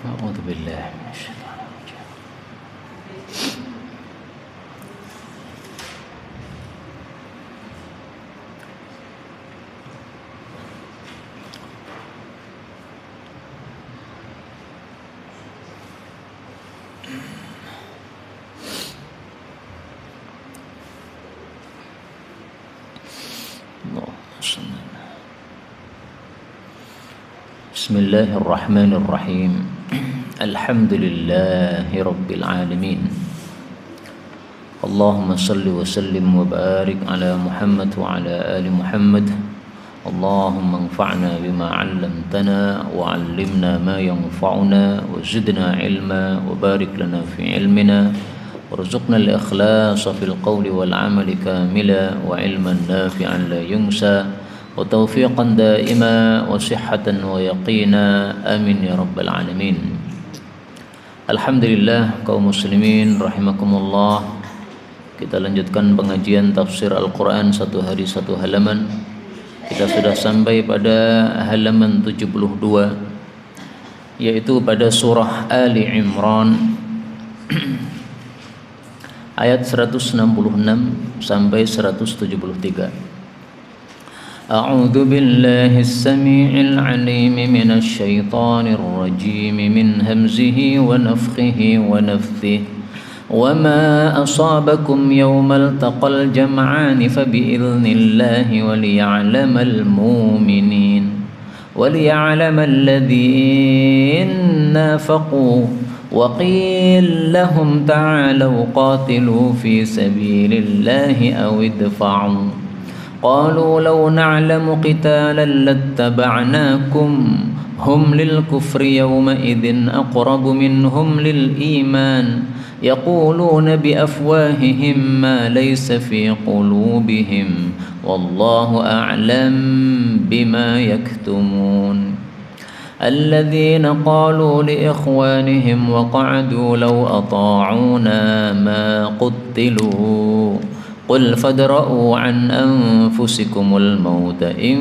أعوذ بالله من الشيطان الرجيم. بسم الله الرحمن الرحيم. الحمد لله رب العالمين. اللهم صل وسلم وبارك على محمد وعلى آل محمد. اللهم انفعنا بما علمتنا وعلمنا ما ينفعنا وزدنا علما وبارك لنا في علمنا وارزقنا الإخلاص في القول والعمل كاملا وعلما نافعا لا ينسى وتوفيقا دائما وصحة ويقينا آمين يا رب العالمين. Alhamdulillah kaum muslimin rahimakumullah. Kita lanjutkan pengajian tafsir Al-Quran satu hari satu halaman. Kita sudah sampai pada halaman 72, yaitu pada surah Ali Imran ayat 166 sampai 173. أعوذ بالله السميع العليم من الشيطان الرجيم من همزه ونفخه ونفثه وما أصابكم يوم التقى الجمعان فبإذن الله وليعلم الذين نافقوا وقيل لهم تعالوا قاتلوا في سبيل الله أو ادفعوا قالوا لو نعلم قتالا لاتبعناكم هم للكفر يومئذ أقرب منهم للإيمان يقولون بأفواههم ما ليس في قلوبهم والله أعلم بما يكتمون الذين قالوا لإخوانهم وقعدوا لو أطاعونا ما قتلوا قل فادرءوا عن أنفسكم الموت إن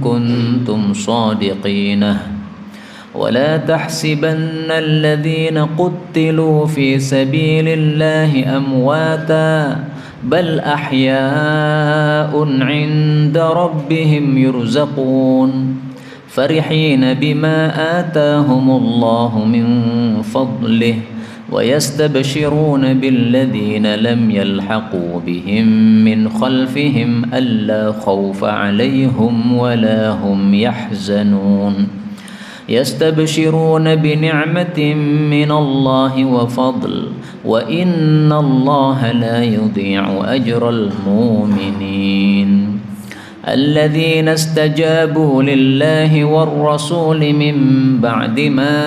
كنتم صادقين ولا تحسبن الذين قتلوا في سبيل الله أمواتا بل أحياء عند ربهم يرزقون فرحين بما آتاهم الله من فضله ويستبشرون بالذين لم يلحقوا بهم من خلفهم ألا خوف عليهم ولا هم يحزنون يستبشرون بنعمة من الله وفضل وإن الله لا يضيع أجر المؤمنين الذين استجابوا لله والرسول من بعد ما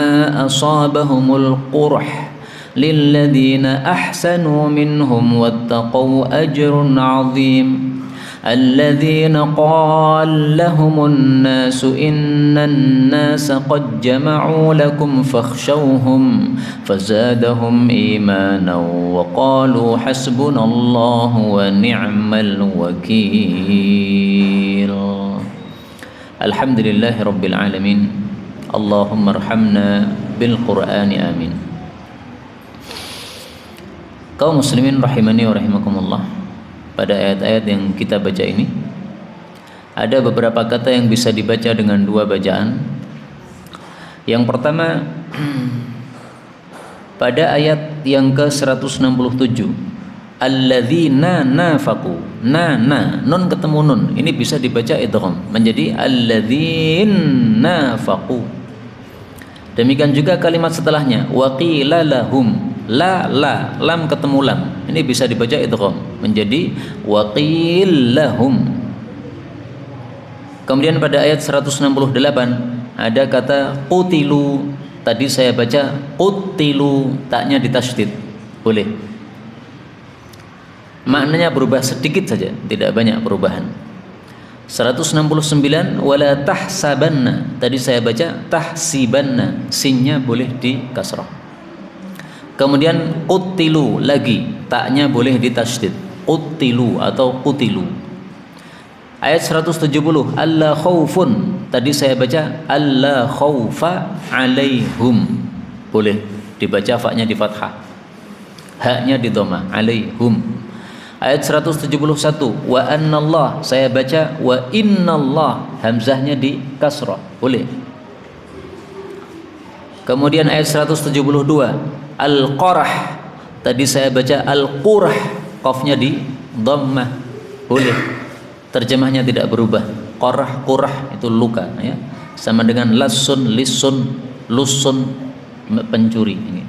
أصابهم القرح للذين أحسنوا منهم واتقوا أجر عظيم الذين قال لهم الناس إن الناس قد جمعوا لكم فاخشوهم فزادهم إيمانا وقالوا حسبنا الله ونعم الوكيل. الحمد لله رب العالمين. اللهم ارحمنا بالقرآن آمين. Kaum muslimin rahimani wa rahimakumullah, pada ayat-ayat yang kita baca ini ada beberapa kata yang bisa dibaca dengan dua bacaan. Yang pertama, pada ayat yang ke-167, alladzina nafaqu, nun ketemu nun, ini bisa dibaca idgham menjadi alladzina nafaqu. Demikian juga kalimat setelahnya, waqila lahum, lam ketemu lam, ini bisa dibaca idgham menjadi waqil lahum. Kemudian pada ayat 168 ada kata qutilu, tadi saya baca qutilu, taknya ditasydid, boleh. Maknanya berubah sedikit saja, tidak banyak perubahan. 169 wala tahsabanna, tadi saya baca tahsibanna, sinnya boleh di kasrah. Kemudian qutilu lagi, taknya boleh ditasydid, qutilu atau qutilu. Ayat 170 alla khaufun, tadi saya baca alla khaufa alaihum, boleh dibaca fa-nya di fathah, ha-nya di dhammah, alaihum. Ayat 171, wa annallah, saya baca wa innallah, hamzahnya di kasrah, boleh. Kemudian ayat 172, al-qarah, tadi saya baca al-qurah, qafnya di dhammah, boleh. Terjemahnya tidak berubah. Qarah, qurah itu luka, ya. Sama dengan lasun, lisun, lusun, pencuri ini.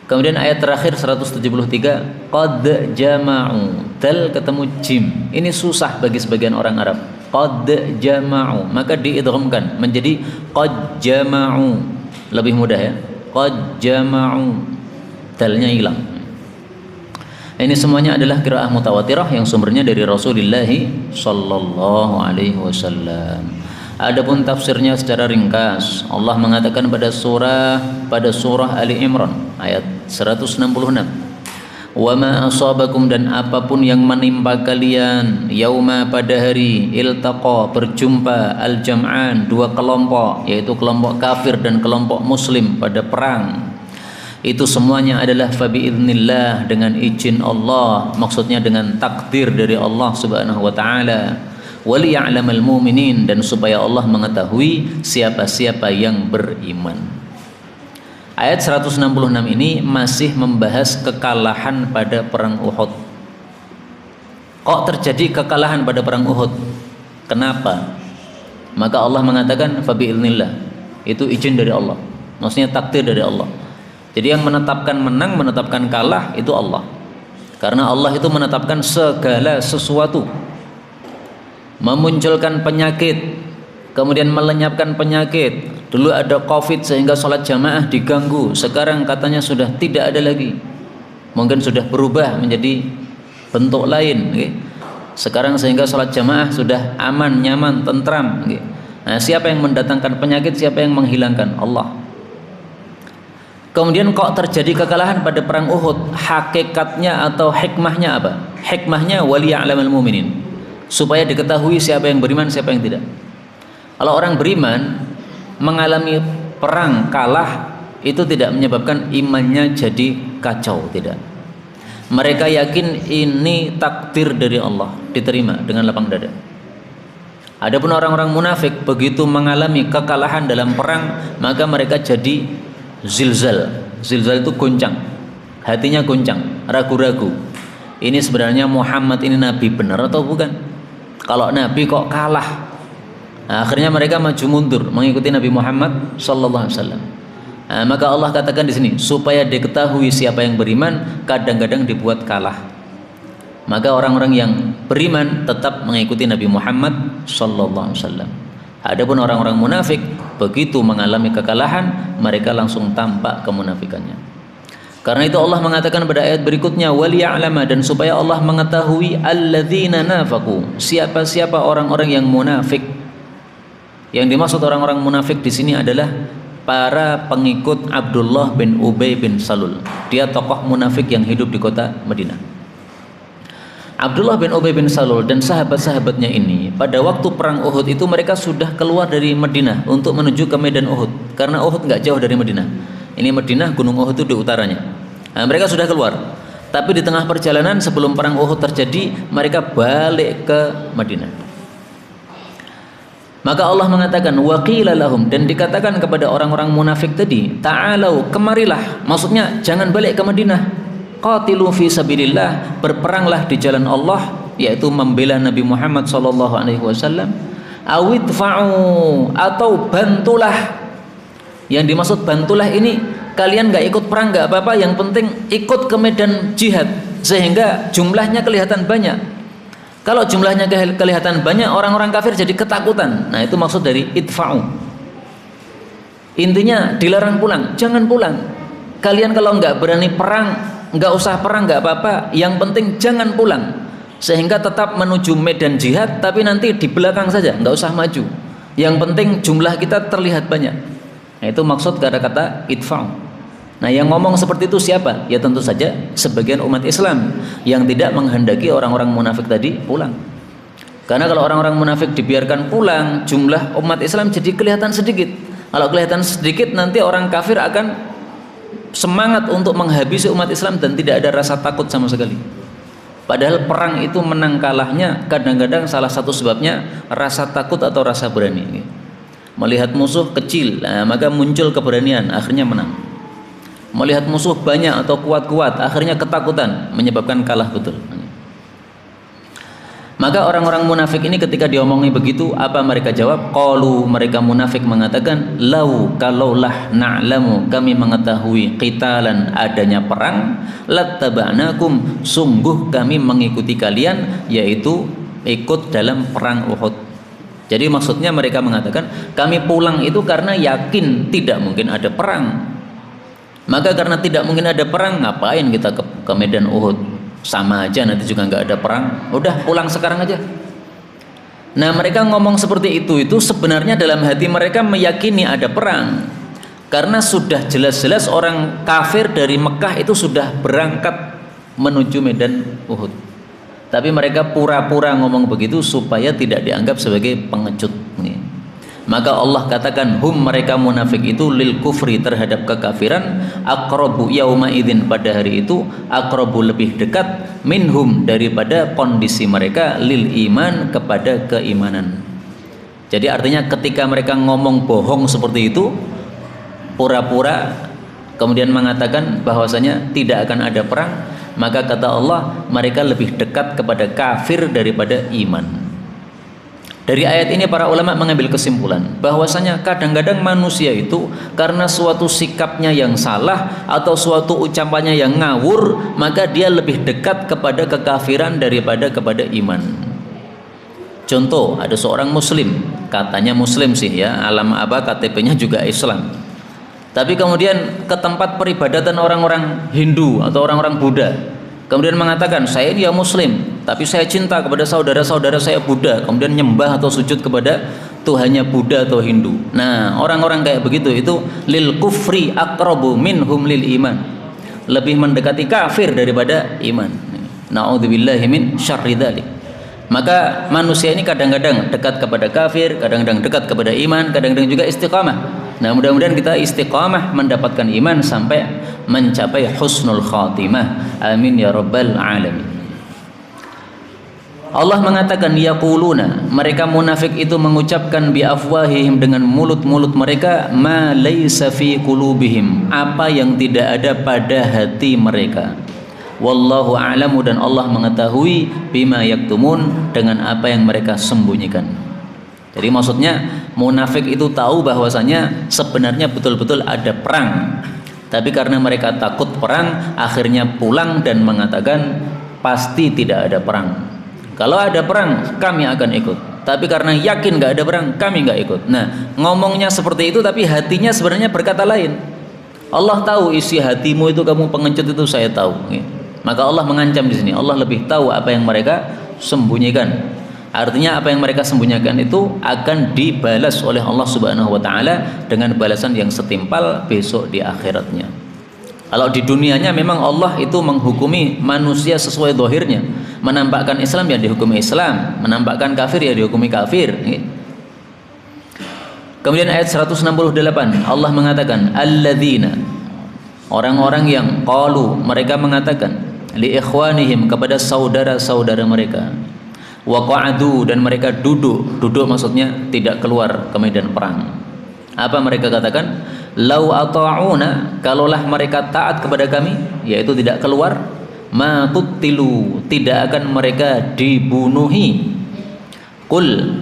Kemudian ayat terakhir 173, qad jama'u, dal ketemu jim. Ini susah bagi sebagian orang Arab. Qad jama'u, maka diidghamkan menjadi qad jama'u. Lebih mudah, ya. Qad jama'u, dalnya hilang. Ini semuanya adalah qiraah mutawatirah yang sumbernya dari Rasulullah sallallahu alaihi wasallam. Adapun tafsirnya secara ringkas, Allah mengatakan pada surah Ali Imran ayat 166, wa ma asabakum, dan apapun yang menimpa kalian, yauma, pada hari, iltaqa, berjumpa, al-jam'an, dua kelompok, yaitu kelompok kafir dan kelompok muslim pada perang, itu semuanya adalah fabiidznillah, dengan izin Allah, maksudnya dengan takdir dari Allah Subhanahu wa taala, waliya'lamal mu'minin, dan supaya Allah mengetahui siapa-siapa yang beriman. Ayat 166 ini masih membahas kekalahan pada perang Uhud. Kok terjadi kekalahan pada perang Uhud? Kenapa? Maka Allah mengatakan fabiidznillah, itu izin dari Allah, maksudnya takdir dari Allah. Jadi yang menetapkan menang, menetapkan kalah itu Allah. Karena Allah itu menetapkan segala sesuatu. Memunculkan penyakit, kemudian melenyapkan penyakit. Dulu ada Covid sehingga sholat jamaah diganggu. Sekarang katanya sudah tidak ada lagi. Mungkin sudah berubah menjadi bentuk lain. Sekarang sehingga sholat jamaah sudah aman, nyaman, tentram. Nah, siapa yang mendatangkan penyakit, siapa yang menghilangkan? Allah. Kemudian kok terjadi kekalahan pada perang Uhud? Hakikatnya atau hikmahnya apa? Hikmahnya waliya'lamal mu'minin, supaya diketahui siapa yang beriman, siapa yang tidak. Kalau orang beriman mengalami perang kalah, itu tidak menyebabkan imannya jadi kacau, tidak. Mereka yakin ini takdir dari Allah, diterima dengan lapang dada. Adapun orang-orang munafik, begitu mengalami kekalahan dalam perang, maka mereka jadi zilzal. Zilzal itu goncang, hatinya goncang, ragu-ragu. Ini sebenarnya Muhammad ini nabi benar atau bukan? Kalau nabi kok kalah? Nah, akhirnya mereka maju mundur mengikuti Nabi Muhammad sallallahu alaihi wasallam. Nah, maka Allah katakan di sini supaya diketahui siapa yang beriman, kadang-kadang dibuat kalah. Maka orang-orang yang beriman tetap mengikuti Nabi Muhammad sallallahu alaihi wasallam. Adapun orang-orang munafik, begitu mengalami kekalahan, mereka langsung tampak kemunafikannya. Karena itu Allah mengatakan pada ayat berikutnya, waliya'lama, dan supaya Allah mengetahui alladzina nafaqu, siapa-siapa orang-orang yang munafik. Yang dimaksud orang-orang munafik di sini adalah para pengikut Abdullah bin Ubay bin Salul. Dia tokoh munafik yang hidup di kota Madinah. Abdullah bin Ubay bin Salul dan sahabat-sahabatnya ini pada waktu perang Uhud itu mereka sudah keluar dari Madinah untuk menuju ke medan Uhud, karena Uhud nggak jauh dari Madinah. Ini Madinah, gunung Uhud itu di utaranya. Nah, mereka sudah keluar, tapi di tengah perjalanan sebelum perang Uhud terjadi, mereka balik ke Madinah. Maka Allah mengatakan waqila lahum, dan dikatakan kepada orang-orang munafik tadi, ta'alau, kemarilah, maksudnya jangan balik ke Madinah. Qatilu fi sabilillah, berperanglah di jalan Allah, yaitu membela Nabi Muhammad sallallahu alaihi wasallam. Awidfa'u, atau bantulah. Yang dimaksud bantulah ini, kalian enggak ikut perang enggak apa-apa, yang penting ikut ke medan jihad sehingga jumlahnya kelihatan banyak. Kalau jumlahnya kelihatan banyak, orang-orang kafir jadi ketakutan. Nah, itu maksud dari idfa'u. Intinya dilarang pulang, jangan pulang. Kalian kalau enggak berani perang, nggak usah perang, nggak apa-apa, yang penting jangan pulang, sehingga tetap menuju medan jihad, tapi nanti di belakang saja, nggak usah maju, yang penting jumlah kita terlihat banyak. Nah, itu maksud kata-kata idfa'. Nah, yang ngomong seperti itu siapa? Ya tentu saja sebagian umat Islam yang tidak menghendaki orang-orang munafik tadi pulang. Karena kalau orang-orang munafik dibiarkan pulang, jumlah umat Islam jadi kelihatan sedikit. Kalau kelihatan sedikit, nanti orang kafir akan semangat untuk menghabisi umat Islam dan tidak ada rasa takut sama sekali. Padahal perang itu menang kalahnya kadang-kadang salah satu sebabnya rasa takut atau rasa berani. Melihat musuh kecil, maka muncul keberanian, akhirnya menang. Melihat musuh banyak atau kuat-kuat, akhirnya ketakutan, menyebabkan kalah betul. Maka orang-orang munafik ini ketika diomongi begitu, apa mereka jawab? Qalu, mereka munafik mengatakan, lau, kalaulah na'lamu, kami mengetahui qitalan, adanya perang, lattaba'nakum, sungguh kami mengikuti kalian, yaitu ikut dalam perang Uhud. Jadi maksudnya mereka mengatakan, kami pulang itu karena yakin tidak mungkin ada perang. Maka karena tidak mungkin ada perang, ngapain kita ke medan Uhud? Sama aja nanti juga nggak ada perang, udah pulang sekarang aja. Nah, mereka ngomong seperti itu sebenarnya dalam hati mereka meyakini ada perang, karena sudah jelas-jelas orang kafir dari Mekah itu sudah berangkat menuju medan Uhud. Tapi mereka pura-pura ngomong begitu supaya tidak dianggap sebagai pengecut. Maka Allah katakan, hum, mereka munafik itu lil kufri, terhadap kekafiran, aqrabu yauma idzin, pada hari itu, aqrabu, lebih dekat, minhum, daripada kondisi mereka, lil iman, kepada keimanan. Jadi artinya ketika mereka ngomong bohong seperti itu, pura-pura, kemudian mengatakan bahwasanya tidak akan ada perang, maka kata Allah, mereka lebih dekat kepada kafir daripada iman. Dari ayat ini para ulama mengambil kesimpulan bahwasanya kadang-kadang manusia itu karena suatu sikapnya yang salah atau suatu ucapannya yang ngawur, maka dia lebih dekat kepada kekafiran daripada kepada iman. Contoh, ada seorang muslim, katanya muslim sih ya, alam KTP-nya juga Islam. Tapi kemudian ke tempat peribadatan orang-orang Hindu atau orang-orang Buddha, kemudian mengatakan, saya ini ya muslim, tapi saya cinta kepada saudara-saudara saya Buddha, kemudian nyembah atau sujud kepada Tuhannya Buddha atau Hindu. Nah, orang-orang kayak begitu itu lil kufri aqrabu minhum lil iman, lebih mendekati kafir daripada iman. Na'udzubillahi min syarri dzalik. Maka manusia ini kadang-kadang dekat kepada kafir, kadang-kadang dekat kepada iman, kadang-kadang juga istiqamah. Nah, mudah-mudahan kita istiqamah mendapatkan iman sampai mencapai husnul khatimah. Amin ya rabbal alamin. Allah mengatakan, yaquluna, mereka munafik itu mengucapkan bi afwahihim, dengan mulut-mulut mereka, ma laisa fi qulubihim, apa yang tidak ada pada hati mereka. Wallahu a'lamu, dan Allah mengetahui, bima yaktumun, dengan apa yang mereka sembunyikan. Jadi maksudnya munafik itu tahu bahwasanya sebenarnya betul-betul ada perang, tapi karena mereka takut perang, akhirnya pulang dan mengatakan pasti tidak ada perang. Kalau ada perang kami akan ikut, tapi karena yakin gak ada perang kami gak ikut. Nah, ngomongnya seperti itu tapi hatinya sebenarnya berkata lain. Allah tahu isi hatimu itu, kamu pengecut itu, saya tahu. Maka Allah mengancam di sini. Allah lebih tahu apa yang mereka sembunyikan. Artinya apa yang mereka sembunyikan itu akan dibalas oleh Allah Subhanahu wa taala dengan balasan yang setimpal besok di akhiratnya. Kalau di dunianya memang Allah itu menghukumi manusia sesuai zahirnya. Menampakkan Islam ya dihukumi Islam, menampakkan kafir ya dihukumi kafir. Kemudian ayat 168 Allah mengatakan, alladzina, orang-orang yang qalu, mereka mengatakan, li ikhwanihim, kepada saudara-saudara mereka, wa qa'adu, dan mereka duduk maksudnya tidak keluar ke medan perang. Apa mereka katakan? Lau ata'una, kalaulah mereka taat kepada kami, yaitu tidak keluar, ma qutilu, tidak akan mereka dibunuhi. Qul,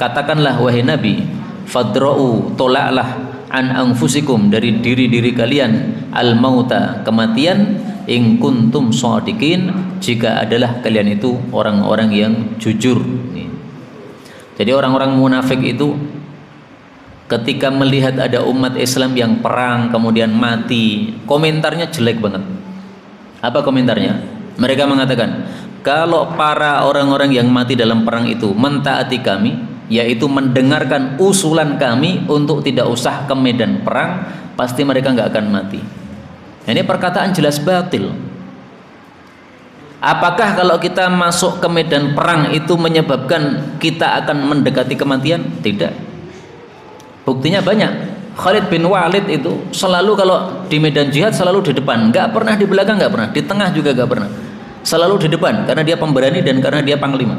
katakanlah wahai Nabi, fadra'u, tolaklah, an anfusikum, dari diri-diri kalian, al mauta, kematian, in kuntum shadiqin, jika adalah kalian itu orang-orang yang jujur. Jadi orang-orang munafik itu ketika melihat ada umat Islam yang perang kemudian mati, komentarnya jelek banget. Apa komentarnya? Mereka mengatakan, kalau para orang-orang yang mati dalam perang itu mentaati kami, yaitu mendengarkan usulan kami untuk tidak usah ke medan perang, pasti mereka nggak akan mati. Ini perkataan jelas batil. Apakah kalau kita masuk ke medan perang itu menyebabkan kita akan mendekati kematian? Tidak. Buktinya banyak. Khalid bin Walid itu selalu kalau di medan jihad selalu di depan, nggak pernah di belakang, nggak pernah, di tengah juga nggak pernah, selalu di depan karena dia pemberani dan karena dia panglima.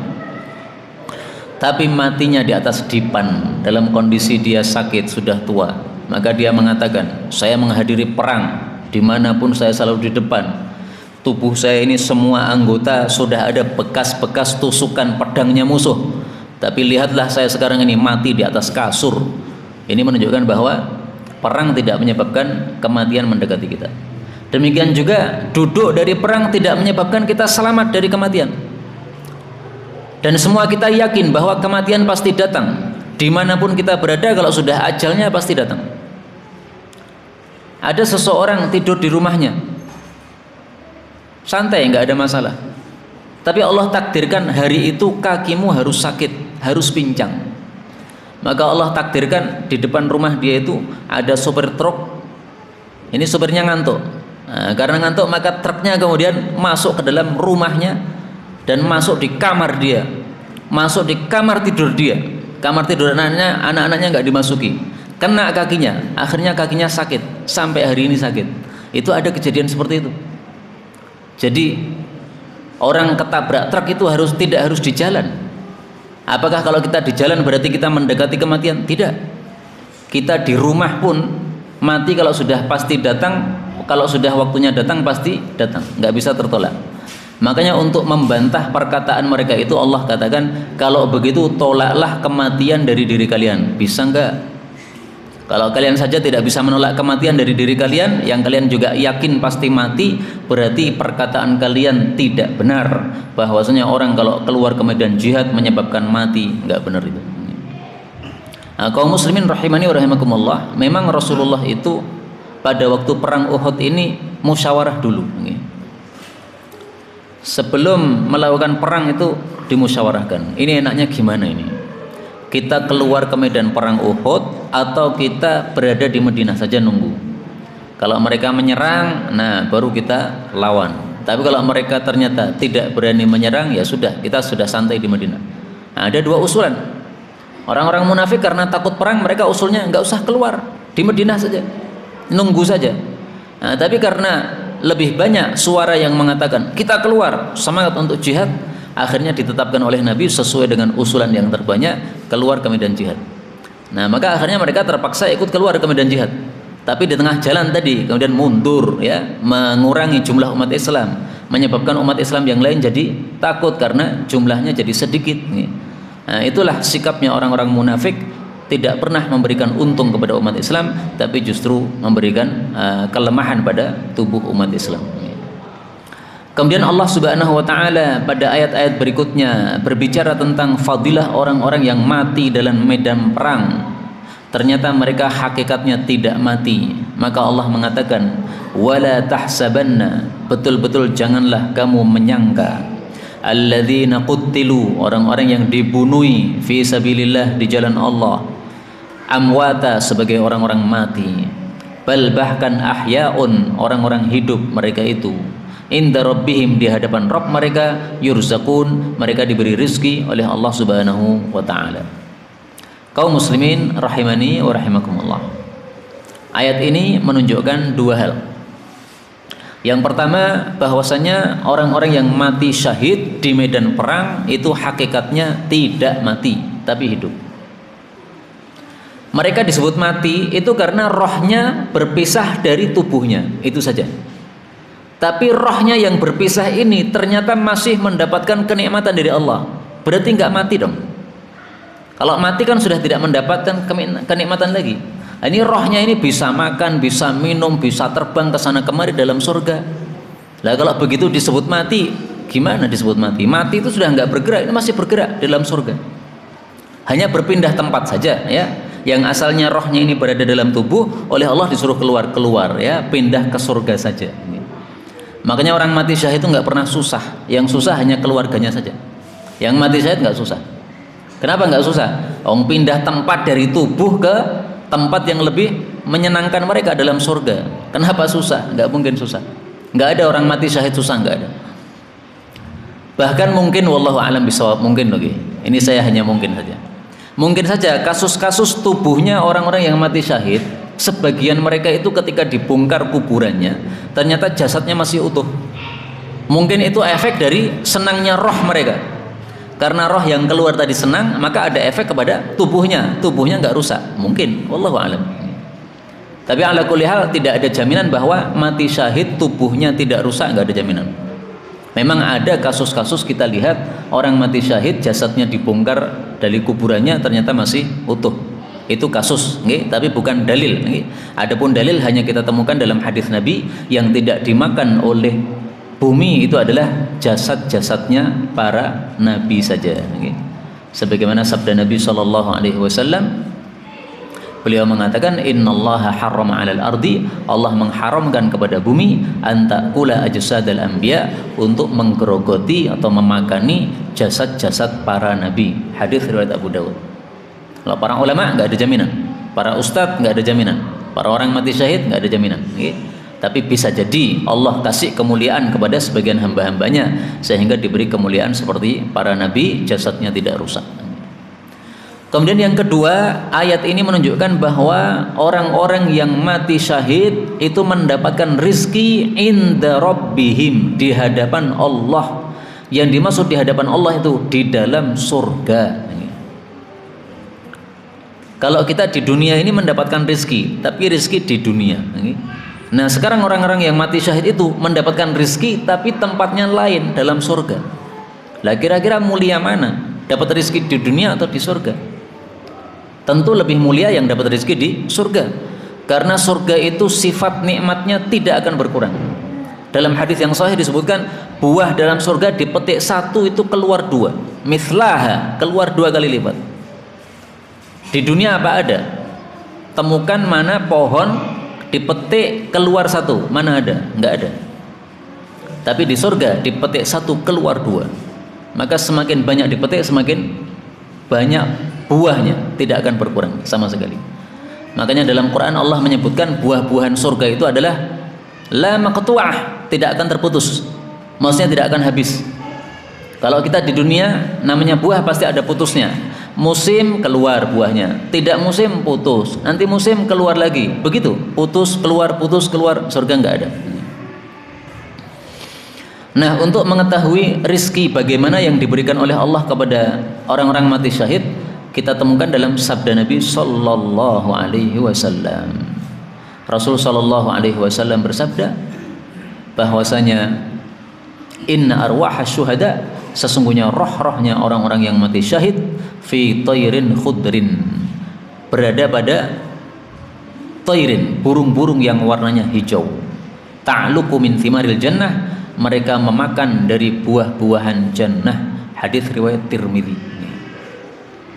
Tapi matinya di atas dipan dalam kondisi dia sakit, sudah tua. Maka dia mengatakan, saya menghadiri perang dimanapun saya selalu di depan. Tubuh saya ini semua anggota sudah ada bekas-bekas tusukan pedangnya musuh. Tapi lihatlah saya sekarang ini mati di atas kasur. Ini menunjukkan bahwa perang tidak menyebabkan kematian mendekati kita. Demikian juga duduk dari perang tidak menyebabkan kita selamat dari kematian. Dan semua kita yakin bahwa kematian pasti datang. Dimanapun kita berada, kalau sudah ajalnya pasti datang. Ada seseorang tidur di rumahnya, santai, nggak ada masalah. Tapi Allah takdirkan hari itu kakimu harus sakit, harus pincang. Maka Allah takdirkan di depan rumah dia itu ada sopir truk. Ini sopirnya ngantuk. Nah, karena ngantuk maka truknya kemudian masuk ke dalam rumahnya dan masuk di kamar dia, masuk di kamar tidur dia. Kamar tidur anak-anaknya nggak dimasuki, kena kakinya, akhirnya kakinya sakit sampai hari ini sakit. Itu ada kejadian seperti itu. Jadi orang ketabrak truk itu tidak harus di jalan. Apakah kalau kita di jalan berarti kita mendekati kematian? Tidak. Kita di rumah pun mati kalau sudah pasti datang, kalau sudah waktunya datang pasti datang, nggak bisa tertolak. Makanya untuk membantah perkataan mereka itu Allah katakan, kalau begitu tolaklah kematian dari diri kalian. Bisa enggak? Kalau kalian saja tidak bisa menolak kematian dari diri kalian, yang kalian juga yakin pasti mati, berarti perkataan kalian tidak benar. Bahwasanya orang kalau keluar ke medan jihad menyebabkan mati, enggak benar itu. Nah, kaum muslimin rahimani wa rahimakumullah, memang Rasulullah itu pada waktu perang Uhud ini musyawarah dulu. Sebelum melakukan perang itu dimusyawarahkan. Ini enaknya gimana ini? Kita keluar ke medan perang Uhud atau kita berada di Madinah saja nunggu? Kalau mereka menyerang, nah baru kita lawan. Tapi kalau mereka ternyata tidak berani menyerang, ya sudah, kita sudah santai di Madinah. Nah, ada dua usulan. Orang-orang munafik karena takut perang, mereka usulnya nggak usah keluar, di Madinah saja, nunggu saja. Nah, tapi karena lebih banyak suara yang mengatakan kita keluar, semangat untuk jihad, akhirnya ditetapkan oleh Nabi sesuai dengan usulan yang terbanyak, keluar ke medan jihad. Nah, maka akhirnya mereka terpaksa ikut keluar ke medan jihad. Tapi di tengah jalan tadi kemudian mundur, ya, mengurangi jumlah umat Islam, menyebabkan umat Islam yang lain jadi takut karena jumlahnya jadi sedikit. Nah, itulah sikapnya orang-orang munafik, tidak pernah memberikan untung kepada umat Islam, tapi justru memberikan kelemahan pada tubuh umat Islam. Kemudian Allah Subhanahu wa taala pada ayat-ayat berikutnya berbicara tentang fadilah orang-orang yang mati dalam medan perang. Ternyata mereka hakikatnya tidak mati. Maka Allah mengatakan, wala tahsabanna, betul-betul janganlah kamu menyangka, alladzina quttilu, orang-orang yang dibunuhi fi sabilillah, di jalan Allah, amwata, sebagai orang-orang mati, bal bahkan ahyaun, orang-orang hidup mereka itu, inda rabbihim, di hadapan Rabb mereka, yurzakun, mereka diberi rizki oleh Allah Subhanahu wa taala. Kaum muslimin rahimani wa rahimakumullah, ayat ini menunjukkan dua hal. Yang pertama, bahwasanya orang-orang yang mati syahid di medan perang itu hakikatnya tidak mati tapi hidup. Mereka disebut mati itu karena rohnya berpisah dari tubuhnya, itu saja. Tapi rohnya yang berpisah ini ternyata masih mendapatkan kenikmatan dari Allah. Berarti nggak mati dong. Kalau mati kan sudah tidak mendapatkan kenikmatan lagi. Ini rohnya ini bisa makan, bisa minum, bisa terbang ke sana kemari dalam surga. Lah kalau begitu disebut mati, gimana disebut mati? Mati itu sudah nggak bergerak, ini masih bergerak dalam surga. Hanya berpindah tempat saja, ya. Yang asalnya rohnya ini berada dalam tubuh, oleh Allah disuruh keluar, ya, pindah ke surga saja. Makanya orang mati syahid itu nggak pernah susah. Yang susah hanya keluarganya saja. Yang mati syahid nggak susah. Kenapa nggak susah? Pindah tempat dari tubuh ke tempat yang lebih menyenangkan mereka dalam surga. Kenapa susah? Nggak mungkin susah. Nggak ada orang mati syahid susah, nggak ada. Bahkan mungkin, wallahu a'lam bishawab, mungkin lagi. Ini saya hanya mungkin saja. Mungkin saja kasus-kasus tubuhnya orang-orang yang mati syahid sebagian mereka itu ketika dibongkar kuburannya ternyata jasadnya masih utuh. Mungkin itu efek dari senangnya roh mereka. Karena roh yang keluar tadi senang, maka ada efek kepada tubuhnya nggak rusak. Mungkin, wallahu alam. Tapi ala kulli hal tidak ada jaminan bahwa mati syahid tubuhnya tidak rusak, nggak ada jaminan. Memang ada kasus-kasus kita lihat orang mati syahid jasadnya dibongkar dari kuburannya ternyata masih utuh. Itu kasus, nggih, tapi bukan dalil. Nggih. Adapun dalil hanya kita temukan dalam hadis Nabi yang tidak dimakan oleh bumi itu adalah jasad-jasadnya para nabi saja. Nggih. Sebagaimana sabda Nabi SAW, beliau mengatakan innallaha harrama 'alal ardi, Allah mengharamkan kepada bumi antakula ajsadal anbiya, untuk menggerogoti atau memakani jasad-jasad para nabi. Hadis riwayat Abu Dawud. Kalau para ulama nggak ada jaminan, para ustadz nggak ada jaminan, para orang mati syahid nggak ada jaminan. Tapi bisa jadi Allah kasih kemuliaan kepada sebagian hamba-hambanya sehingga diberi kemuliaan seperti para nabi, jasadnya tidak rusak. Kemudian yang kedua, ayat ini menunjukkan bahwa orang-orang yang mati syahid itu mendapatkan rizki inda rabbihim, di hadapan Allah. Yang dimaksud di hadapan Allah itu di dalam surga. Kalau kita di dunia ini mendapatkan rizki, tapi rizki di dunia. Nah sekarang orang-orang yang mati syahid itu mendapatkan rizki, tapi tempatnya lain dalam surga. Lah kira-kira mulia mana? Dapat rizki di dunia atau di surga? Tentu lebih mulia yang dapat rizki di surga, karena surga itu sifat nikmatnya tidak akan berkurang. Dalam hadis yang sahih disebutkan buah dalam surga dipetik satu itu keluar dua, mislaha, keluar dua kali lipat. Di dunia apa ada? Temukan mana pohon dipetik keluar satu, mana ada? Nggak ada. Tapi di surga dipetik satu keluar dua. Maka semakin banyak dipetik semakin banyak buahnya, tidak akan berkurang sama sekali. Makanya dalam Quran Allah menyebutkan buah-buahan surga itu adalah la maqtu'ah, tidak akan terputus. Maksudnya tidak akan habis. Kalau kita di dunia namanya buah pasti ada putusnya. Musim keluar buahnya, tidak musim putus, nanti musim keluar lagi, begitu, putus keluar, surga nggak ada. Nah, untuk mengetahui rizki bagaimana yang diberikan oleh Allah kepada orang-orang mati syahid, kita temukan dalam sabda Nabi Sallallahu Alaihi Wasallam. Rasul Sallallahu Alaihi Wasallam bersabda bahwasanya inna arwah syuhada, sesungguhnya roh-rohnya orang-orang yang mati syahid fi tayrin khudrin, berada pada tayrin, burung-burung yang warnanya hijau, ta'luqu min thimaril jannah, mereka memakan dari buah-buahan jannah. Hadis riwayat Tirmidzi.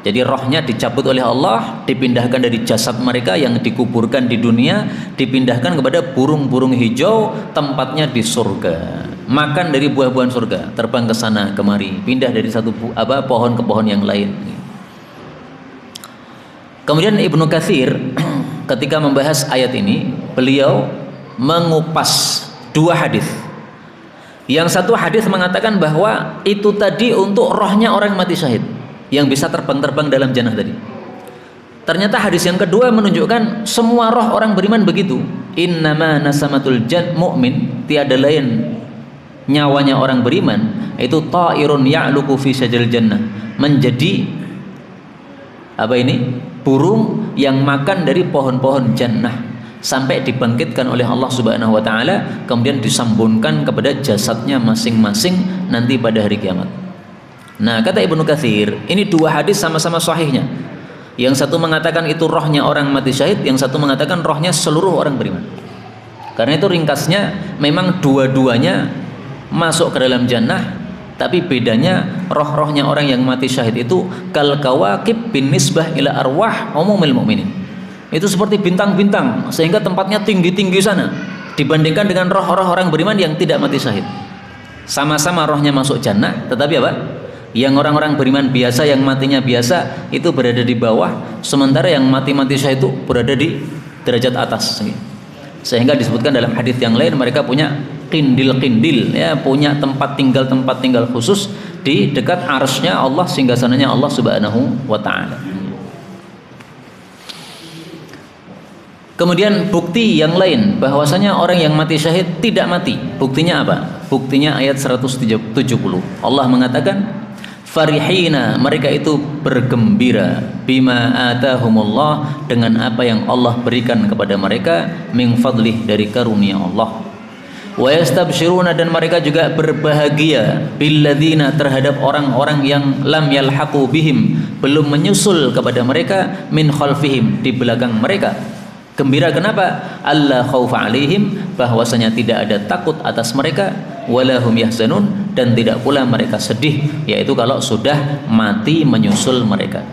Jadi rohnya dicabut oleh Allah, dipindahkan dari jasad mereka yang dikuburkan di dunia, dipindahkan kepada burung-burung hijau, tempatnya di surga. Makan dari buah-buahan surga, terbang ke sana kemari, pindah dari satu pohon ke pohon yang lain. Kemudian Ibnu Katsir ketika membahas ayat ini, beliau mengupas dua hadis. Yang satu hadis mengatakan bahwa itu tadi untuk rohnya orang mati syahid yang bisa terbang-terbang dalam jannah tadi. Ternyata hadis yang kedua menunjukkan semua roh orang beriman begitu. Innama nasamatul mu'min, tiada lain nyawanya orang beriman itu ta'irun ya'luqu fi syajaril jannah, menjadi apa ini? Burung yang makan dari pohon-pohon jannah sampai dibangkitkan oleh Allah Subhanahu wa taala, kemudian disambungkan kepada jasadnya masing-masing nanti pada hari kiamat. Nah, kata Ibnu Katsir, ini dua hadis sama-sama sahihnya. Yang satu mengatakan itu rohnya orang mati syahid, yang satu mengatakan rohnya seluruh orang beriman. Karena itu ringkasnya memang dua-duanya masuk ke dalam jannah, tapi bedanya roh-rohnya orang yang mati syahid itu kal kawakib bin nisbah ila arwah umumil mu'minin. Itu seperti bintang-bintang sehingga tempatnya tinggi-tinggi sana dibandingkan dengan roh-roh orang beriman yang tidak mati syahid. Sama-sama rohnya masuk jannah, tetapi apa? Yang orang-orang beriman biasa yang matinya biasa itu berada di bawah, sementara yang mati-mati syahid itu berada di derajat atas. Sehingga disebutkan dalam hadis yang lain mereka punya kindil-kindil, ya, punya tempat tinggal khusus di dekat arsy-Nya Allah, singgasananya Allah Subhanahu wa taala. Kemudian bukti yang lain bahwasanya orang yang mati syahid tidak mati. Buktinya apa? Buktinya ayat 170. Allah mengatakan farihina, mereka itu bergembira bima atahumullah, dengan apa yang Allah berikan kepada mereka min fadlih, dari karunia Allah. Wa yastabsyiruna, dan mereka juga berbahagia billadzina, terhadap orang-orang yang lam yalhaqu bihim, belum menyusul kepada mereka, min khalfihim, di belakang mereka. Gembira kenapa? Allah khaufa alaihim, bahwasanya tidak ada takut atas mereka, walahum yahzanun, dan tidak pula mereka sedih, yaitu kalau sudah mati menyusul mereka.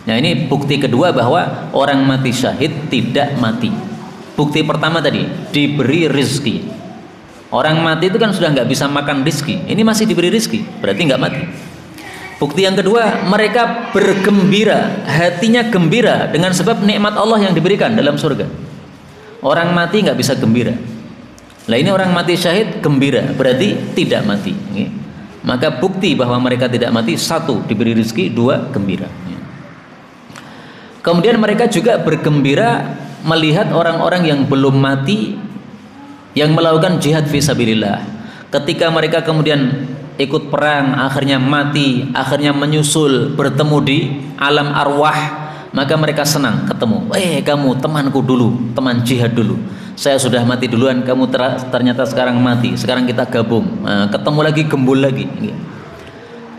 Nah, ini bukti kedua bahwa orang mati syahid tidak mati. Bukti pertama tadi, diberi rizki. Orang mati itu kan sudah nggak bisa makan rizki, ini masih diberi rizki, berarti nggak mati. Bukti yang kedua, mereka bergembira, hatinya gembira dengan sebab nikmat Allah yang diberikan dalam surga. Orang mati nggak bisa gembira. Lah ini orang mati syahid gembira, berarti tidak mati. Maka bukti bahwa mereka tidak mati, satu, diberi rezeki, dua, gembira. Kemudian mereka juga bergembira melihat orang-orang yang belum mati, yang melakukan jihad fisabilillah. Ketika mereka kemudian ikut perang, akhirnya mati, akhirnya menyusul, bertemu di alam arwah, maka mereka senang ketemu. Kamu temanku dulu, teman jihad dulu. Saya sudah mati duluan, kamu ternyata sekarang mati. Sekarang kita gabung, ketemu lagi, gembul lagi.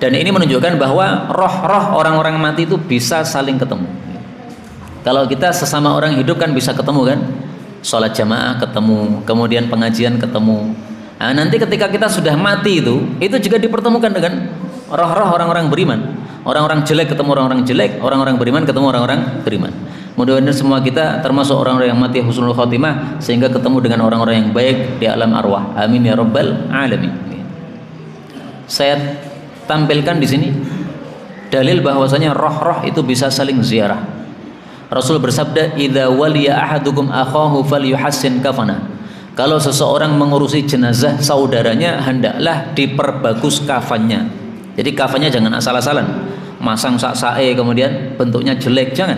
Dan ini menunjukkan bahwa roh-roh orang-orang mati itu bisa saling ketemu. Kalau kita sesama orang hidup kan bisa ketemu kan, sholat jamaah ketemu, kemudian pengajian ketemu. Nah, nanti ketika kita sudah mati itu juga dipertemukan dengan roh-roh orang-orang beriman. Orang-orang jelek ketemu orang-orang jelek, orang-orang beriman ketemu orang-orang beriman. Mudah-mudahan semua kita termasuk orang-orang yang mati husnul khotimah, sehingga ketemu dengan orang-orang yang baik di alam arwah. Amin ya rabbal alamin. Saya tampilkan di sini dalil bahwasanya roh-roh itu bisa saling ziarah. Rasul bersabda, "Idza waliya ahadukum akhahu falyuhassin kafana." Kalau seseorang mengurusi jenazah saudaranya, hendaklah diperbagus kafannya. Jadi kafannya jangan asal-asalan, masang sak-sae kemudian bentuknya jelek, jangan.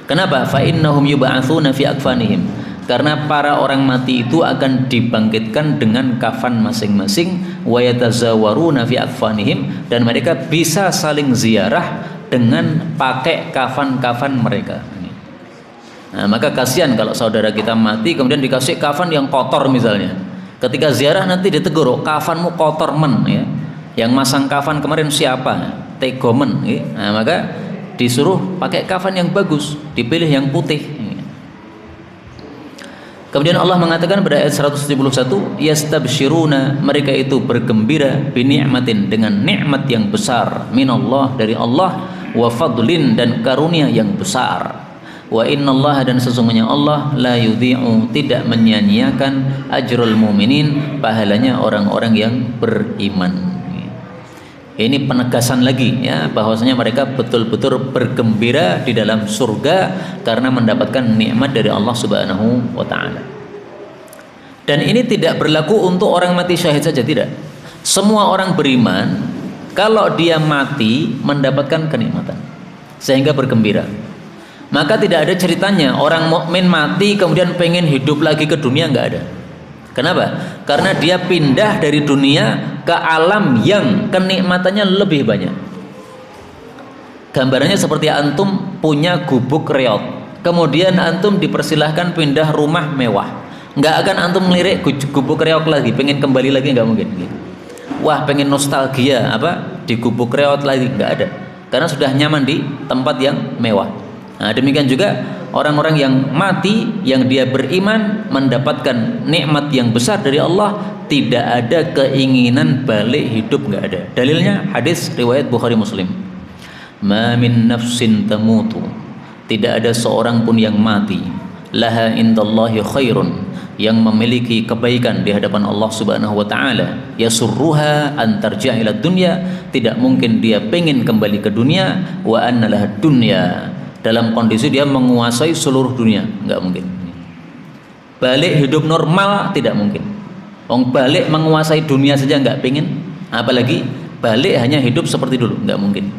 Kenapa? Fa innahum yub'atsuna fi akfanihim. Karena para orang mati itu akan dibangkitkan dengan kafan masing-masing, wa yatazawaruna fi akfanihim, dan mereka bisa saling ziarah dengan pakai kafan-kafan mereka. Nah, maka kasihan kalau saudara kita mati kemudian dikasih kafan yang kotor misalnya. Ketika ziarah nanti ditegur, kafanmu kotor men, ya. Yang masang kafan kemarin siapa? Tegomen, ya. Nah, maka disuruh pakai kafan yang bagus, dipilih yang putih. Kemudian Allah mengatakan pada ayat 171, yastabsyiruna, mereka itu bergembira bi ni'matin, dengan nikmat yang besar, minallah, dari Allah, wa fadlin, dan karunia yang besar. Wa innallaha, dan sesungguhnya Allah, la yudhi'u, tidak menyia-nyiakan, ajrul mu'minin, pahalanya orang-orang yang beriman. Ini penegasan lagi, ya, bahwasanya mereka betul-betul bergembira di dalam surga karena mendapatkan nikmat dari Allah Subhanahu wa taala. Dan ini tidak berlaku untuk orang mati syahid saja, tidak. Semua orang beriman kalau dia mati mendapatkan kenikmatan sehingga bergembira. Maka tidak ada ceritanya orang mukmin mati kemudian pengen hidup lagi ke dunia, nggak ada. Kenapa? Karena dia pindah dari dunia ke alam yang kenikmatannya lebih banyak. Gambarannya seperti antum punya gubuk reot, kemudian antum dipersilahkan pindah rumah mewah. Nggak akan antum melirik gubuk reot lagi, pengen kembali lagi, nggak mungkin. Wah, pengen nostalgia di gubuk reot lagi, nggak ada. Karena sudah nyaman di tempat yang mewah. Nah, demikian juga orang-orang yang mati, yang dia beriman, mendapatkan nikmat yang besar dari Allah, tidak ada keinginan balik hidup, nggak ada. Dalilnya hadis riwayat Bukhari Muslim. Ma min nafsin tamutu, tidak ada seorang pun yang mati, laha indallahi khairun, yang memiliki kebaikan di hadapan Allah Subhanahu wa taala, yasurruha an tarji'a ila dunya, tidak mungkin dia pengen kembali ke dunia, wa annalah dunya, dalam kondisi dia menguasai seluruh dunia, nggak mungkin. Balik hidup normal tidak mungkin. Balik menguasai dunia saja nggak pengen, apalagi balik hanya hidup seperti dulu, nggak mungkin.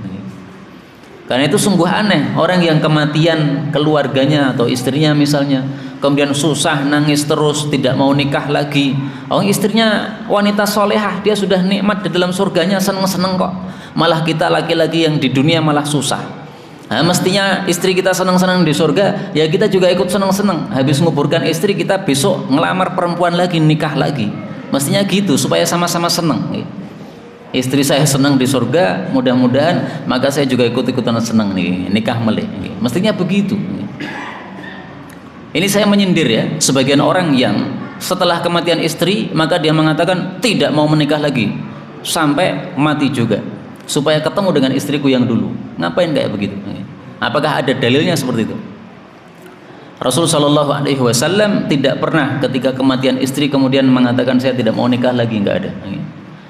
Karena itu sungguh aneh orang yang kematian keluarganya atau istrinya misalnya, kemudian susah, nangis terus, tidak mau nikah lagi. Orang istrinya wanita solehah, dia sudah nikmat di dalam surganya, seneng-seneng kok. Malah kita laki-laki yang di dunia malah susah. Nah, mestinya istri kita seneng-seneng di surga, ya kita juga ikut seneng-seneng. Habis nguburkan istri, kita besok ngelamar perempuan lagi, nikah lagi. Mestinya gitu supaya sama-sama seneng. Istri saya senang di surga, mudah-mudahan maka saya juga ikut-ikutan senang nih, nikah melih. Mestinya begitu. Ini saya menyindir ya, sebagian orang yang setelah kematian istri maka dia mengatakan tidak mau menikah lagi sampai mati juga, supaya ketemu dengan istriku yang dulu. Ngapain kayak begitu? Apakah ada dalilnya seperti itu? Rasulullah Shallallahu Alaihi Wasallam tidak pernah ketika kematian istri kemudian mengatakan saya tidak mau nikah lagi, nggak ada.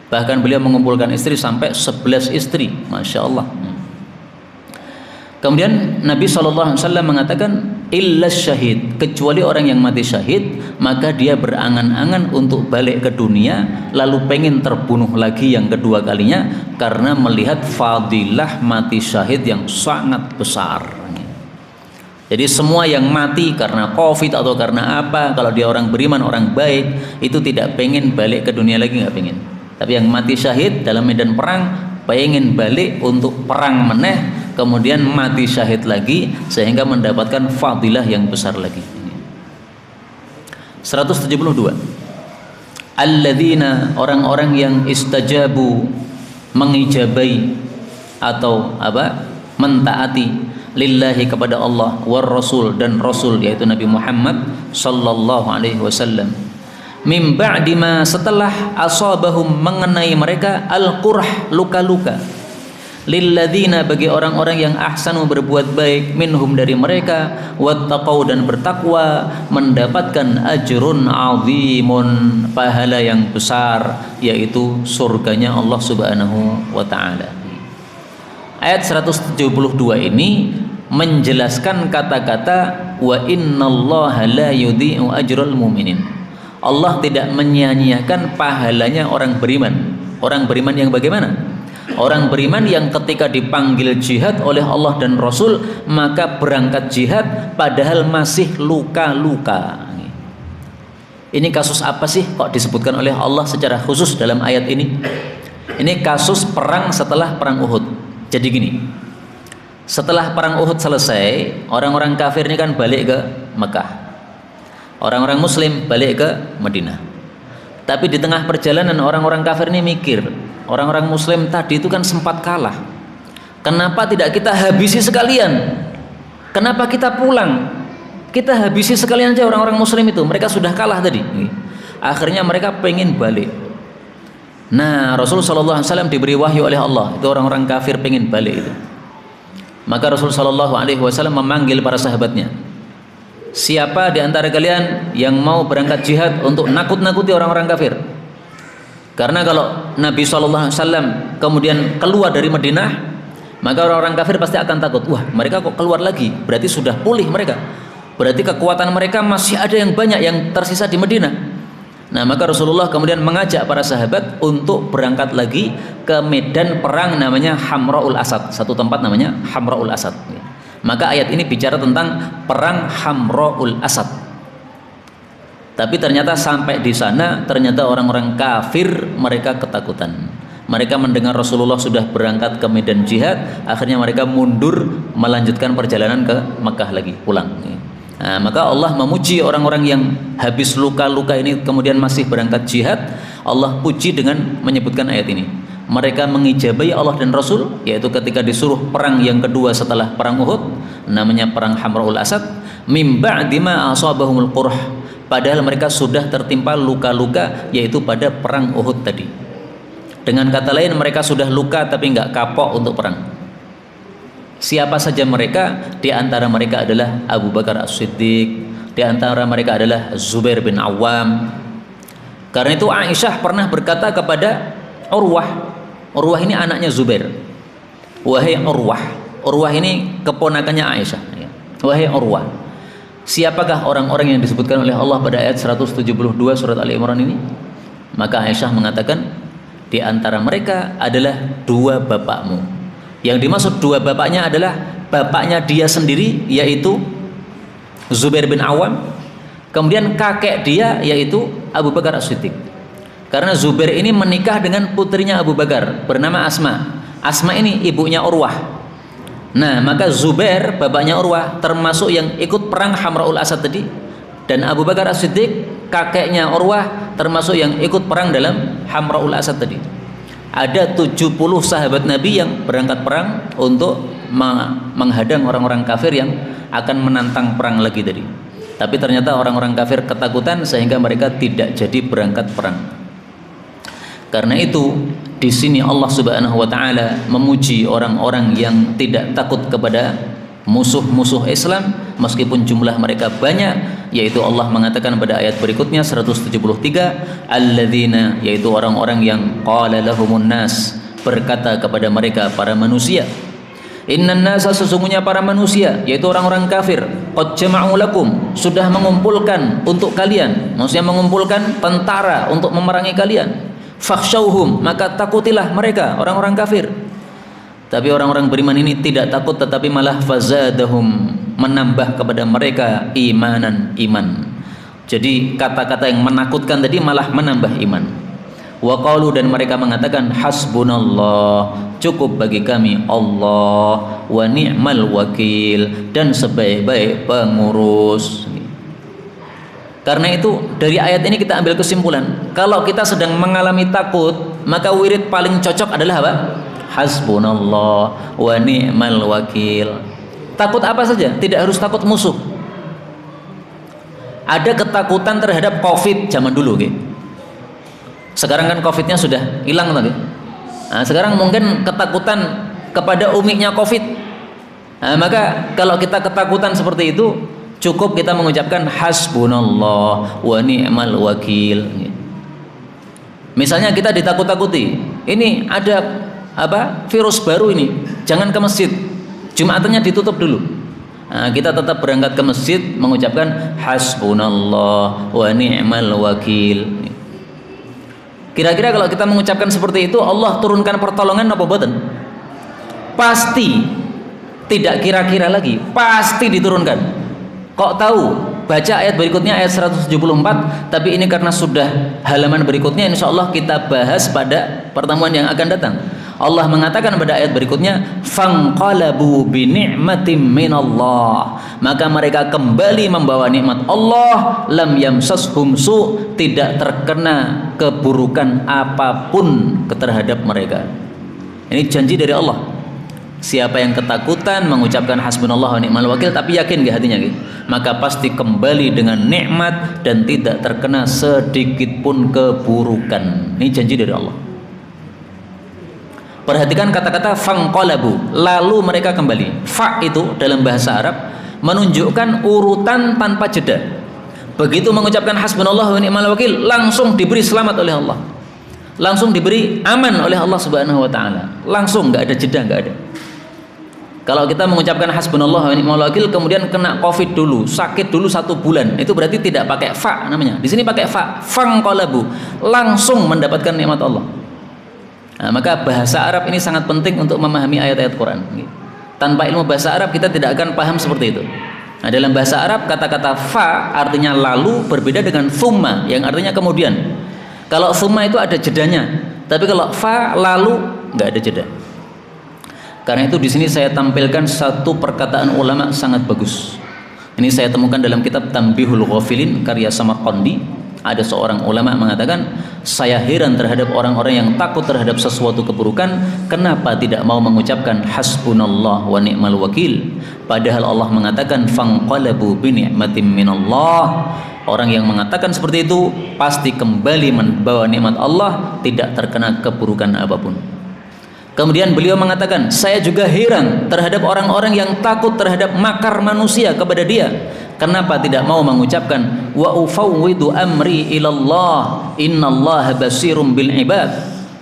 Bahkan beliau mengumpulkan istri sampai 11 istri, Masya Allah. Kemudian Nabi SAW mengatakan illa syahid, kecuali orang yang mati syahid, maka dia berangan-angan untuk balik ke dunia, lalu pengen terbunuh lagi yang kedua kalinya, karena melihat fadilah mati syahid yang sangat besar. Jadi semua yang mati karena COVID atau karena apa, kalau dia orang beriman, orang baik, itu tidak pengen balik ke dunia lagi, nggak pengen. Tapi yang mati syahid dalam medan perang pengen balik untuk perang meneh, kemudian mati syahid lagi sehingga mendapatkan fadilah yang besar lagi. 172. Alladzina, orang-orang yang istajabu, mengijabai atau mentaati lillahi, kepada Allah, war rasul, dan rasul yaitu Nabi Muhammad sallallahu alaihi wasallam, mim ba'di ma, setelah asabahum, mengenai mereka, al-qurh, luka-luka, lilladzina, bagi orang-orang yang ahsanu, berbuat baik, minhum, dari mereka, wattaqau, dan bertakwa, mendapatkan ajrun azimun, pahala yang besar, yaitu surganya Allah Subhanahu wa taala. Ayat 172 ini menjelaskan kata-kata wa innallaha la yudhi'u ajral mu'minin. Allah tidak menyia-nyiakan pahalanya orang beriman. Orang beriman yang bagaimana? Orang beriman yang ketika dipanggil jihad oleh Allah dan Rasul maka berangkat jihad padahal masih luka-luka. Ini kasus apa sih kok disebutkan oleh Allah secara khusus dalam ayat ini? Ini kasus perang setelah perang Uhud. Jadi gini, setelah perang Uhud selesai, orang-orang kafir ini kan balik ke Mekah. Orang-orang muslim balik ke Madinah. Tapi di tengah perjalanan orang-orang kafir ini mikir, orang-orang muslim tadi itu kan sempat kalah. Kenapa tidak kita habisi sekalian? Kenapa kita pulang? Kita habisi sekalian aja orang-orang muslim itu. Mereka sudah kalah tadi. Akhirnya mereka pengen balik. Nah, Rasulullah SAW diberi wahyu oleh Allah. Itu orang-orang kafir pengen balik itu. Maka Rasulullah SAW memanggil para sahabatnya. Siapa di antara kalian yang mau berangkat jihad untuk nakut-nakuti orang-orang kafir? Karena kalau Nabi SAW kemudian keluar dari Madinah, maka orang-orang kafir pasti akan takut. Wah, mereka kok keluar lagi? Berarti sudah pulih mereka. Berarti kekuatan mereka masih ada yang banyak yang tersisa di Madinah. Nah, maka Rasulullah kemudian mengajak para sahabat untuk berangkat lagi ke medan perang namanya Hamra'ul Asad. Satu tempat namanya Hamra'ul Asad. Maka ayat ini bicara tentang perang Hamra'ul Asad. Tapi ternyata sampai di sana, ternyata orang-orang kafir mereka ketakutan. Mereka mendengar Rasulullah sudah berangkat ke medan jihad, akhirnya mereka mundur melanjutkan perjalanan ke Makkah lagi, pulang. Nah, maka Allah memuji orang-orang yang habis luka-luka ini kemudian masih berangkat jihad. Allah puji dengan menyebutkan ayat ini. Mereka mengijabai Allah dan Rasul, yaitu ketika disuruh perang yang kedua setelah perang Uhud, namanya perang Hamra'ul Asad, mim ba'di ma asabahumul qurh, padahal mereka sudah tertimpa luka-luka, yaitu pada perang Uhud tadi. Dengan kata lain, mereka sudah luka tapi nggak kapok untuk perang. Siapa saja mereka? Di antara mereka adalah Abu Bakar As-Siddiq, di antara mereka adalah Zubair bin Awam. Karena itu Aisyah pernah berkata kepada Urwah. Urwah ini anaknya Zubair. Wahai Urwah. Urwah ini keponakannya Aisyah. Wahai Urwah, siapakah orang-orang yang disebutkan oleh Allah pada ayat 172 surat Ali Imran ini? Maka Aisyah mengatakan, di antara mereka adalah dua bapakmu. Yang dimaksud dua bapaknya adalah bapaknya dia sendiri, yaitu Zubair bin Awam, kemudian kakek dia yaitu Abu Bakar As-Siddiq. Karena Zubair ini menikah dengan putrinya Abu Bakar bernama Asma. Asma ini ibunya Urwah. Nah, maka Zubair bapaknya Urwah termasuk yang ikut perang Hamraul Asad tadi, dan Abu Bakar As-Siddiq kakeknya Urwah termasuk yang ikut perang dalam Hamraul Asad tadi. Ada 70 sahabat Nabi yang berangkat perang untuk menghadang orang-orang kafir yang akan menantang perang lagi tadi. Tapi ternyata orang-orang kafir ketakutan sehingga mereka tidak jadi berangkat perang. Karena itu di sini Allah Subhanahu wa taala memuji orang-orang yang tidak takut kepada musuh-musuh Islam meskipun jumlah mereka banyak, yaitu Allah mengatakan pada ayat berikutnya 173, alladzina, yaitu orang-orang yang qala lahumun nas, berkata kepada mereka para manusia, innan nasa, sesungguhnya para manusia yaitu orang-orang kafir, qad jama'u lakum, sudah mengumpulkan untuk kalian, maksudnya mengumpulkan tentara untuk memerangi kalian, fakhshawhum, maka takutilah mereka orang-orang kafir. Tapi orang-orang beriman ini tidak takut, tetapi malah fazadahum, menambah kepada mereka imanan, iman. Jadi kata-kata yang menakutkan tadi malah menambah iman. Wa qalu, dan mereka mengatakan hasbunallah, cukup bagi kami Allah, wa ni'mal wakil, dan sebaik-baik pengurus. Karena itu dari ayat ini kita ambil kesimpulan, kalau kita sedang mengalami takut, maka wirid paling cocok adalah apa? Hasbunallah wa ni'mal wakil. Takut apa saja, tidak harus takut musuh. Ada ketakutan terhadap COVID zaman dulu, gitu. Sekarang kan COVID-nya sudah hilang tadi. Nah, sekarang mungkin ketakutan kepada umiknya COVID. Nah, maka kalau kita ketakutan seperti itu, cukup kita mengucapkan hasbunallah wa ni'mal wakil. Misalnya kita ditakut-takuti, ini ada virus baru ini, jangan ke masjid, Jumatannya ditutup dulu. Nah, kita tetap berangkat ke masjid mengucapkan hasbunallah wa ni'mal wakil. Kira-kira kalau kita mengucapkan seperti itu, Allah turunkan pertolongan apa boten? Pasti. Tidak kira-kira lagi, pasti diturunkan. Kok tahu? Baca ayat berikutnya, ayat 174. Tapi ini karena sudah halaman berikutnya, insya Allah kita bahas pada pertemuan yang akan datang. Allah mengatakan pada ayat berikutnya, fanqalabu bi ni'matin minallah, maka mereka kembali membawa nikmat Allah, lam yamsashum su, tidak terkena keburukan apapun terhadap mereka. Ini janji dari Allah. Siapa yang ketakutan mengucapkan hasbunallah wa ni'mal wakil, tapi yakin gak hatinya gitu, maka pasti kembali dengan nikmat dan tidak terkena sedikit pun keburukan. Ini janji dari Allah. Perhatikan kata-kata fanqalabu, lalu mereka kembali. Fa itu dalam bahasa Arab menunjukkan urutan tanpa jeda. Begitu mengucapkan hasbunallah wa ni'mal wakil, langsung diberi selamat oleh Allah, langsung diberi aman oleh Allah Subhanahu wa taala, langsung, nggak ada jeda, nggak ada. Kalau kita mengucapkan hasbunallah wa ni'mal wakil kemudian kena COVID dulu, sakit dulu 1 bulan, itu berarti tidak pakai fa namanya. Di sini pakai fa, fanqalabu, langsung mendapatkan nikmat Allah. Nah, maka bahasa Arab ini sangat penting untuk memahami ayat-ayat Quran. Tanpa ilmu bahasa Arab kita tidak akan paham seperti itu. Nah, dalam bahasa Arab kata-kata fa artinya lalu berbeda dengan thumma yang artinya kemudian. Kalau thumma itu ada jedanya, tapi kalau fa lalu nggak ada jeda. Karena itu di sini saya tampilkan satu perkataan ulama sangat bagus. Ini saya temukan dalam kitab Tanbihul Ghafilin karya Samarqandi. Ada seorang ulama mengatakan, saya heran terhadap orang-orang yang takut terhadap sesuatu keburukan, kenapa tidak mau mengucapkan hasbunallah wa ni'mal wakil, padahal Allah mengatakan fanqalabu bi ni'matin minallah. Orang yang mengatakan seperti itu pasti kembali membawa nikmat Allah, tidak terkena keburukan apapun. Kemudian beliau mengatakan, saya juga heran terhadap orang-orang yang takut terhadap makar manusia kepada dia, kenapa tidak mau mengucapkan wa ufawwidu amri ilallah innallaha basirum bil ibad,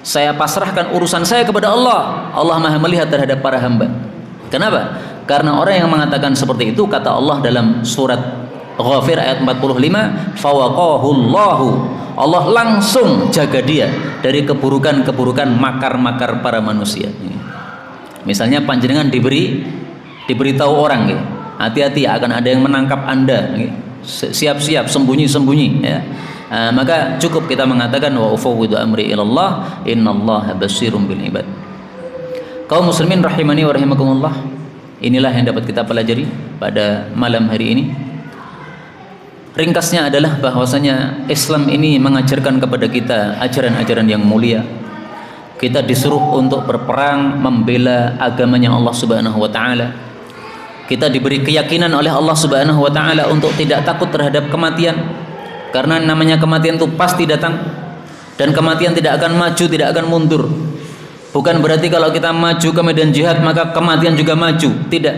saya pasrahkan urusan saya kepada Allah, Allah Maha melihat terhadap para hamba. Kenapa? Karena orang yang mengatakan seperti itu, kata Allah dalam surat Ghafir ayat 45, fawaqahullahu, Allah langsung jaga dia dari keburukan-keburukan makar-makar para manusia. Misalnya panjenengan diberitahu orang gitu, hati-hati akan ada yang menangkap Anda gitu. Siap-siap sembunyi-sembunyi ya. Maka cukup kita mengatakan wa ufawwidu amri ilallah innallaha basirun bil ibad. Kaum muslimin rahimani wa rahimakumullah, inilah yang dapat kita pelajari pada malam hari ini. Ringkasnya adalah bahwasanya Islam ini mengajarkan kepada kita ajaran-ajaran yang mulia. Kita disuruh untuk berperang membela agamanya Allah Subhanahu wa taala. Kita diberi keyakinan oleh Allah Subhanahu wa taala untuk tidak takut terhadap kematian. Karena namanya kematian itu pasti datang, dan kematian tidak akan maju, tidak akan mundur. Bukan berarti kalau kita maju ke medan jihad maka kematian juga maju, tidak.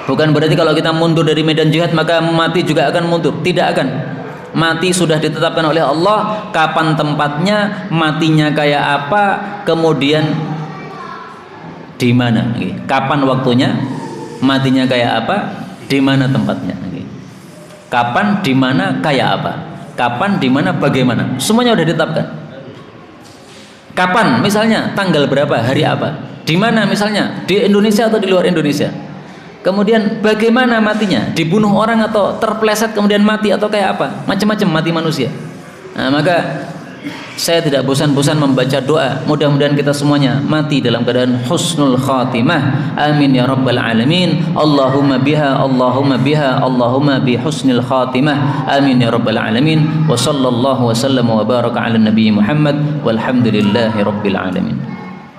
Bukan berarti kalau kita mundur dari medan jihad maka mati juga akan mundur, tidak akan. Mati sudah ditetapkan oleh Allah, kapan tempatnya, matinya kayak apa, kemudian di mana, kapan waktunya, matinya kayak apa, di mana tempatnya, kapan, di mana, kayak apa, kapan, di mana, bagaimana, semuanya sudah ditetapkan. Kapan, misalnya tanggal berapa, hari apa, di mana, misalnya di Indonesia atau di luar Indonesia. Kemudian bagaimana matinya, dibunuh orang atau terpeleset kemudian mati atau kayak apa, macam-macam mati manusia. Nah, maka saya tidak bosan-bosan membaca doa, mudah-mudahan kita semuanya mati dalam keadaan husnul khatimah. Amin ya rabbal alamin. Allahumma biha, Allahumma biha, Allahumma bi husnil khatimah. Amin ya rabbal alamin. Wa sallallahu wa sallam wa baraka ala nabi Muhammad walhamdulillahi rabbil alamin.